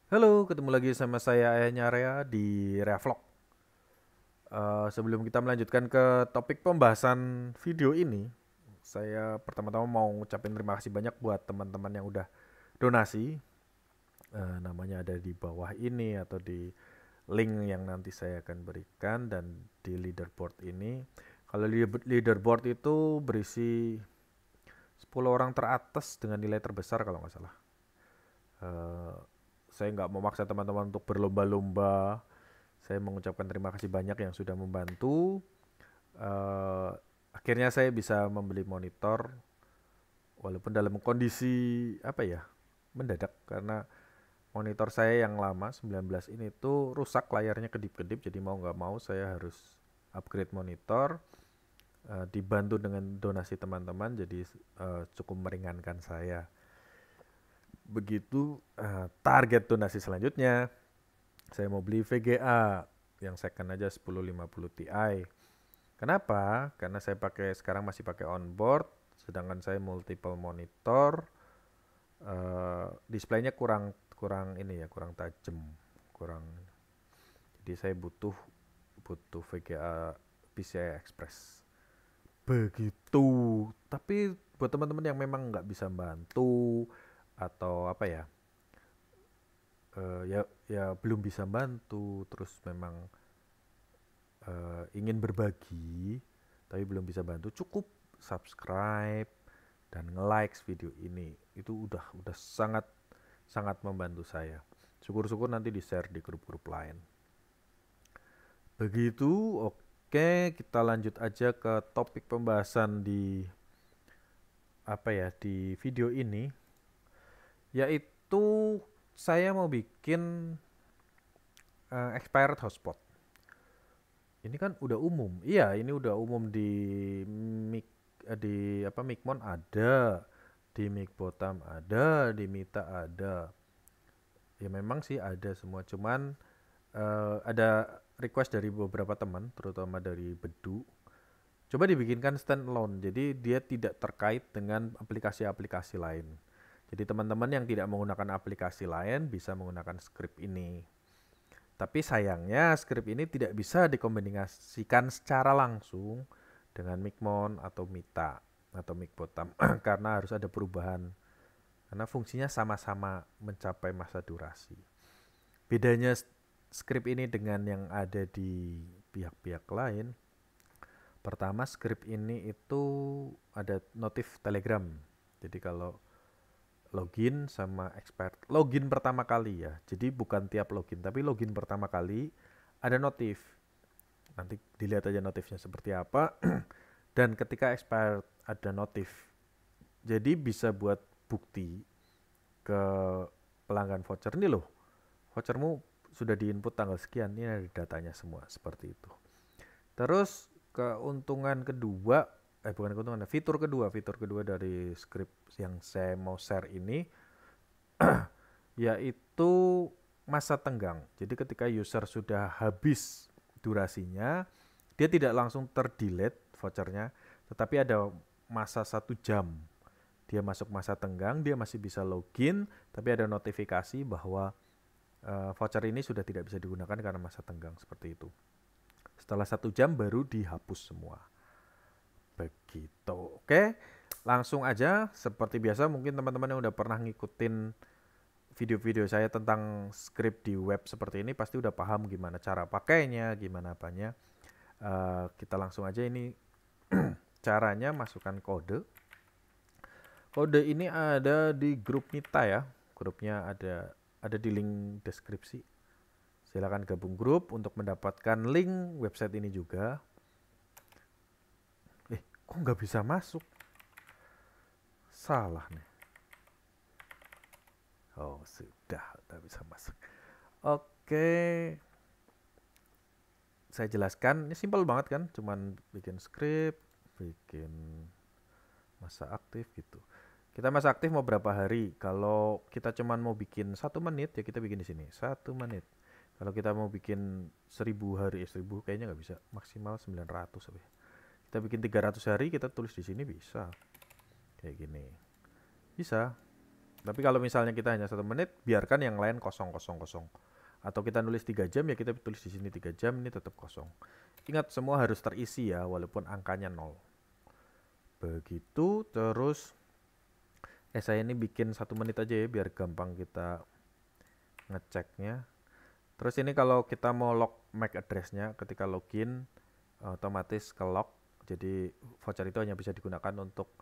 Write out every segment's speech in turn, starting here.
Halo, ketemu lagi sama saya Ayahnya Area di Rea Vlog. Sebelum kita melanjutkan ke topik pembahasan video ini, saya pertama-tama mau ngucapin terima kasih banyak buat teman-teman yang udah donasi. Namanya ada di bawah ini atau di link yang nanti saya akan berikan dan di leaderboard ini. Kalau leaderboard itu berisi 10 orang teratas dengan nilai terbesar kalau nggak salah. Eh, saya nggak memaksa teman-teman untuk berlomba-lomba. Saya mengucapkan terima kasih banyak yang sudah membantu. Eh, Akhirnya saya bisa membeli monitor walaupun dalam kondisi apa ya mendadak karena monitor saya yang lama 19 ini tuh rusak layarnya kedip-kedip jadi mau nggak mau saya harus upgrade monitor. Dibantu dengan donasi teman-teman jadi cukup meringankan saya. Begitu target donasi selanjutnya saya mau beli VGA yang second aja 1050 Ti. Kenapa? Karena saya sekarang masih pakai onboard, sedangkan saya multiple monitor, displaynya kurang kurang ini ya, kurang tajam, kurang. Jadi saya butuh butuh VGA PCI Express. Begitu. Tapi buat teman-teman yang memang nggak bisa bantu atau apa ya, ya ya belum bisa bantu, terus memang ingin berbagi tapi belum bisa bantu, cukup subscribe dan nge-like video ini. Itu udah sangat sangat membantu saya. Syukur-syukur nanti di-share di grup-grup lain. Begitu, oke, kita lanjut aja ke topik pembahasan di apa ya di video ini, yaitu saya mau bikin expired hotspot. Ini kan udah umum. Iya, ini udah umum di mic di apa Micmon ada, di Micbotam ada, di Mita ada. Ya memang sih ada semua, cuman ada request dari beberapa teman, terutama dari Bedu. Coba dibikinkan standalone, jadi dia tidak terkait dengan aplikasi-aplikasi lain. Jadi teman-teman yang tidak menggunakan aplikasi lain bisa menggunakan script ini. Tapi sayangnya script ini tidak bisa dikombinasikan secara langsung dengan Micmon atau Mita atau Micbotam karena harus ada perubahan. Karena fungsinya sama-sama mencapai masa durasi. Bedanya script ini dengan yang ada di pihak-pihak lain, pertama script ini itu ada notif Telegram. Jadi kalau login sama expert login pertama kali ya, jadi bukan tiap login tapi login pertama kali ada notif, nanti dilihat aja notifnya seperti apa. Dan ketika expired ada notif, jadi bisa buat bukti ke pelanggan voucher, ini loh vouchermu sudah diinput tanggal sekian, ini ada datanya semua seperti itu. Terus keuntungan kedua, bukan keuntungan, fitur kedua dari script yang saya mau share ini yaitu masa tenggang. Jadi ketika user sudah habis durasinya, dia tidak langsung terdelete vouchernya, tetapi ada masa 1 jam. Dia masuk masa tenggang, dia masih bisa login, tapi ada notifikasi bahwa voucher ini sudah tidak bisa digunakan karena masa tenggang seperti itu. Setelah 1 jam baru dihapus semua. Begitu. Oke, langsung aja. Seperti biasa mungkin teman-teman yang udah pernah ngikutin video-video saya tentang script di web seperti ini pasti udah paham gimana cara pakainya, gimana apanya. Kita langsung aja ini caranya masukkan kode. Kode ini ada di grup Mita ya. Grupnya ada di link deskripsi. Silakan gabung grup untuk mendapatkan link website ini juga. Kok nggak bisa masuk? Salah nih. Oh sudah, nggak bisa masuk. Oke, saya jelaskan. Ini simpel banget kan, cuman bikin script, bikin masa aktif gitu. Kita masa aktif mau berapa hari? Kalau kita cuman mau bikin 1 menit ya kita bikin di sini 1 menit. Kalau kita mau bikin 1000 hari, 1000 kayaknya nggak bisa, maksimal 900 ya. Kita bikin 300 hari kita tulis di sini bisa. Kayak gini. Bisa. Tapi kalau misalnya kita hanya 1 menit, biarkan yang lain kosong kosong kosong. Atau kita nulis 3 jam, ya kita tulis di sini 3 jam, ini tetap kosong. Ingat semua harus terisi ya, walaupun angkanya 0. Begitu. Terus saya ini bikin 1 menit aja ya, biar gampang kita ngeceknya. Terus ini kalau kita mau lock MAC address-nya, ketika login otomatis ke lock. Jadi voucher itu hanya bisa digunakan untuk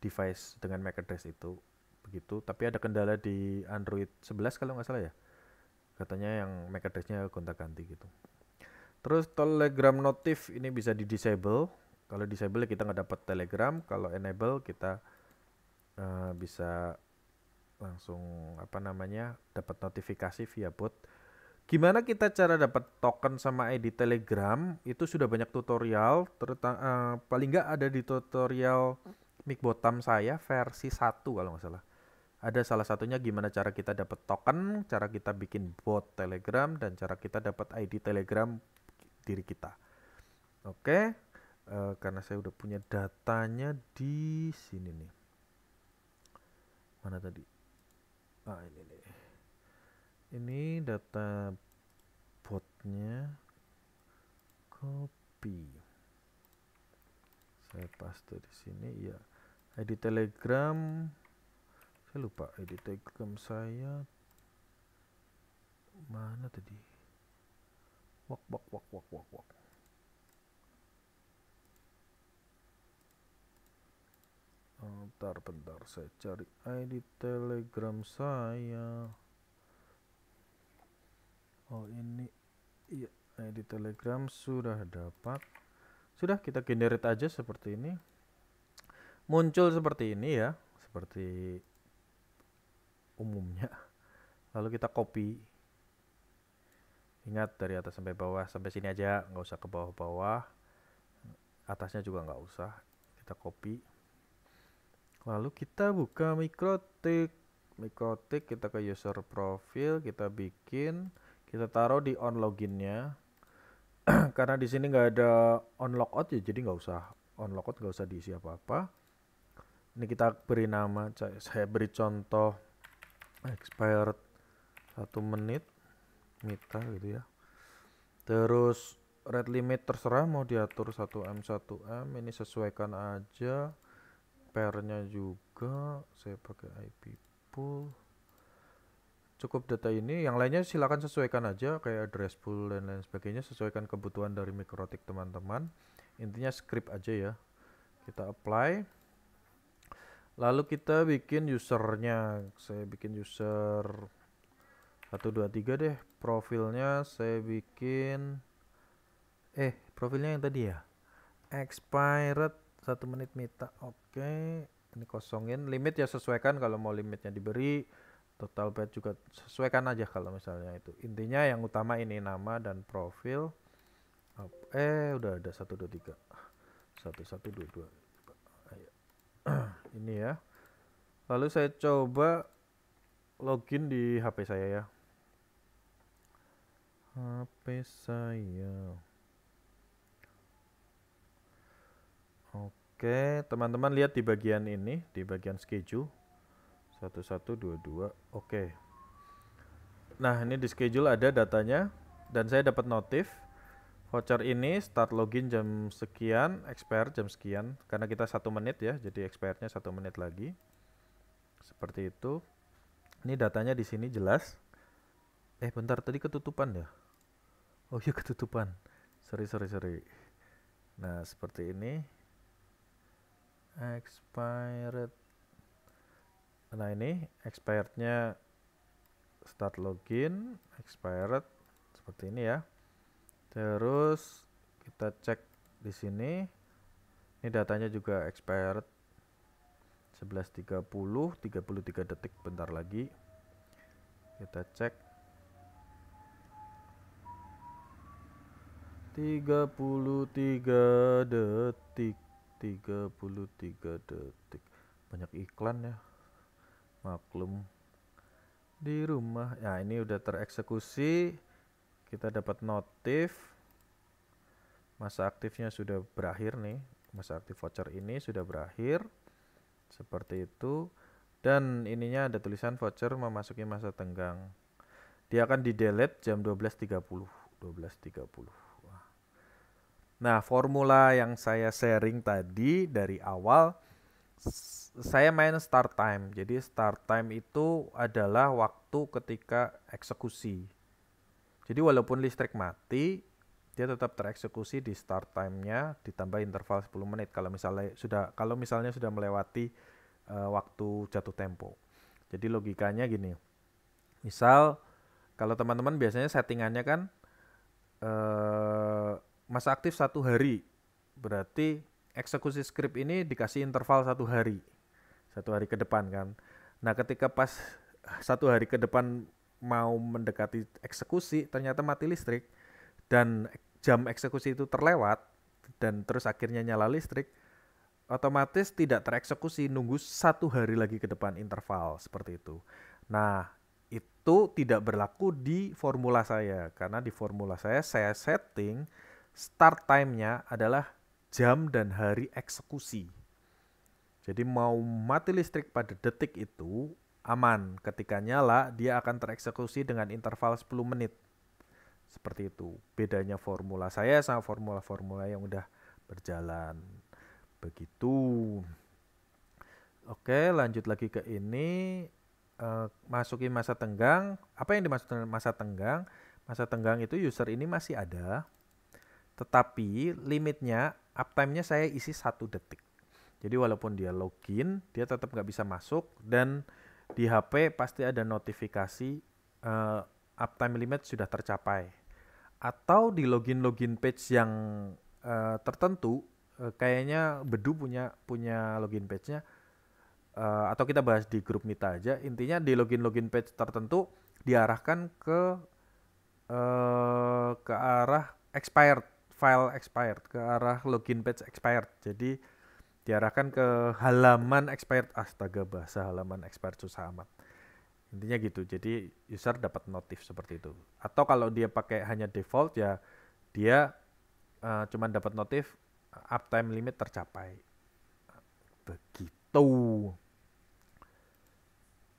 device dengan MAC address itu. Begitu. Tapi ada kendala di Android 11 kalau nggak salah ya. Katanya yang MAC address-nya gonta-ganti gitu. Terus Telegram notif ini bisa di disable. Kalau disable kita nggak dapat Telegram. Kalau enable kita bisa langsung dapat notifikasi via bot. Gimana kita cara dapat token sama ID Telegram? Itu sudah banyak tutorial, paling nggak ada di tutorial Mikbotam saya versi 1 kalau nggak salah. Ada salah satunya gimana cara kita dapat token, cara kita bikin bot Telegram, dan cara kita dapat ID Telegram diri kita. Oke, karena saya udah punya datanya di sini nih. Mana tadi? Ini nih. Ini data botnya, copy. Saya paste di sini ya. ID Telegram, saya lupa ID Telegram saya mana tadi? Wak. Bentar, saya cari ID Telegram saya. Oh ini, iya, ID Telegram sudah dapat. Sudah, kita generate aja seperti ini. Muncul seperti ini ya, seperti umumnya. Lalu kita copy. Ingat dari atas sampai bawah, sampai sini aja, nggak usah ke bawah-bawah. Atasnya juga nggak usah. Kita copy. Lalu kita buka Mikrotik. Kita ke user profile, kita bikin, kita taruh di on loginnya. Karena di sini nggak ada on logout ya, jadi nggak usah on logout, nggak usah diisi apa-apa. Ini kita beri nama, saya beri contoh expired 1 menit mita gitu ya. Terus rate limit terserah mau diatur 1M 1M, ini sesuaikan aja. Pairnya juga saya pakai IP pool. Cukup data ini, yang lainnya silakan sesuaikan aja kayak address pool dan lain sebagainya, sesuaikan kebutuhan dari Mikrotik teman-teman. Intinya script aja ya. Kita apply. Lalu kita bikin usernya. Saya bikin user 123 deh. Profilnya saya bikin profilnya yang tadi ya. Expired 1 menit mita. Oke. Ini kosongin. Limit ya sesuaikan kalau mau limitnya diberi. Total bet juga sesuaikan aja kalau misalnya itu. Intinya yang utama ini nama dan profil. Udah ada 123. 1122. Ayo. Ini ya. Lalu saya coba login di HP saya ya. HP saya. Oke, teman-teman lihat di bagian ini, di bagian schedule. 1122. Oke. Nah, ini di schedule ada datanya dan saya dapat notif voucher ini start login jam sekian, expire jam sekian, karena kita 1 menit ya, jadi expire-nya 1 menit lagi. Seperti itu. Ini datanya di sini jelas. Bentar, tadi ketutupan ya. Oh iya, ketutupan. Sorry. Nah, seperti ini. Expired. Nah, ini expired-nya start login, expired seperti ini ya. Terus kita cek di sini. Ini datanya juga expired 11.30, 33 detik, bentar lagi. Kita cek 33 detik. Banyak iklan ya. Maklum. Di rumah. Ya, ini udah tereksekusi. Kita dapat notif. Masa aktifnya sudah berakhir nih. Masa aktif voucher ini sudah berakhir. Seperti itu. Dan ininya ada tulisan voucher memasuki masa tenggang. Dia akan di-delete jam 12.30. 12.30. Nah, formula yang saya sharing tadi dari awal, saya main start time. Jadi start time itu adalah waktu ketika eksekusi. Jadi walaupun listrik mati, dia tetap tereksekusi di start time-nya ditambah interval 10 menit kalau misalnya sudah melewati waktu jatuh tempo. Jadi logikanya gini. Misal kalau teman-teman biasanya settingannya kan masa aktif 1 hari, berarti eksekusi skrip ini dikasih interval 1 hari, 1 hari ke depan kan. Nah ketika pas 1 hari ke depan mau mendekati eksekusi, ternyata mati listrik dan jam eksekusi itu terlewat dan terus akhirnya nyala listrik, otomatis tidak tereksekusi, nunggu 1 hari lagi ke depan interval seperti itu. Nah itu tidak berlaku di formula saya, karena di formula saya setting start time-nya adalah jam dan hari eksekusi. Jadi mau mati listrik pada detik itu aman, ketika nyala dia akan tereksekusi dengan interval 10 menit. Seperti itu bedanya formula saya sama formula-formula yang udah berjalan. Begitu. Oke, lanjut lagi ke ini. Masuki masa tenggang. Apa yang dimaksud dengan masa tenggang? Masa tenggang itu user ini masih ada, tetapi limitnya uptime-nya saya isi 1 detik. Jadi walaupun dia login, dia tetap nggak bisa masuk, dan di HP pasti ada notifikasi uptime limit sudah tercapai. Atau di login page yang tertentu, kayaknya Bedu punya login page-nya, atau kita bahas di grup Mita aja. Intinya di login page tertentu diarahkan ke arah expired, file expired, ke arah login page expired. Jadi diarahkan ke halaman expired. Astaga, bahasa halaman expired susah amat. Intinya gitu. Jadi user dapat notif seperti itu. Atau kalau dia pakai hanya default, ya dia cuman dapat notif uptime limit tercapai. Begitu.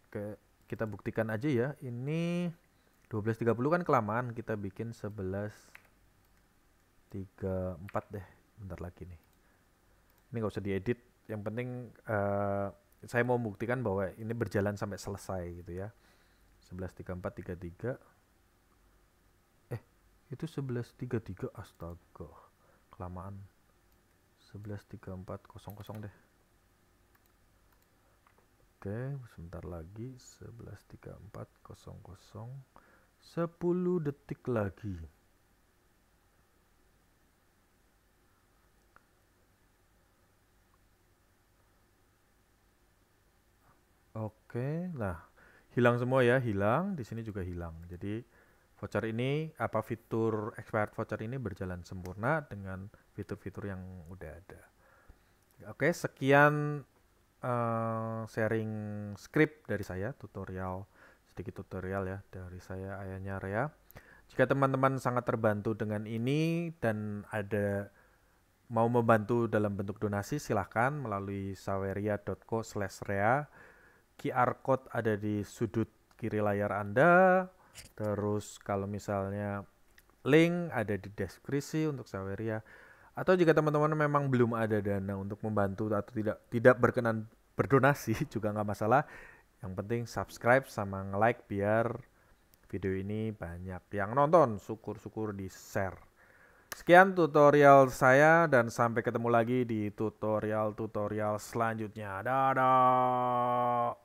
Oke, kita buktikan aja ya. Ini 12.30 kan kelamaan, kita bikin 11.34 deh. Bentar lagi nih. Ini nggak usah diedit. Yang penting saya mau membuktikan bahwa ini berjalan sampai selesai gitu ya. 11.34.33. Itu 11.33. Astaga, kelamaan. 11.34.00 deh. Oke, sebentar lagi. 11.34.00. 10 detik lagi. Oke, nah hilang semua ya, hilang. Di sini juga hilang. Jadi voucher ini, fitur expired voucher ini berjalan sempurna dengan fitur-fitur yang udah ada. Oke, sekian sharing script dari saya, sedikit tutorial ya dari saya, ayahnya Rea. Jika teman-teman sangat terbantu dengan ini dan ada mau membantu dalam bentuk donasi, silahkan melalui saweria.co/rea. QR code ada di sudut kiri layar Anda. Terus kalau misalnya link ada di deskripsi untuk Saweria. Atau jika teman-teman memang belum ada dana untuk membantu atau tidak berkenan berdonasi juga nggak masalah. Yang penting subscribe sama nge-like biar video ini banyak yang nonton. Syukur-syukur di share. Sekian tutorial saya dan sampai ketemu lagi di tutorial selanjutnya. Dadah.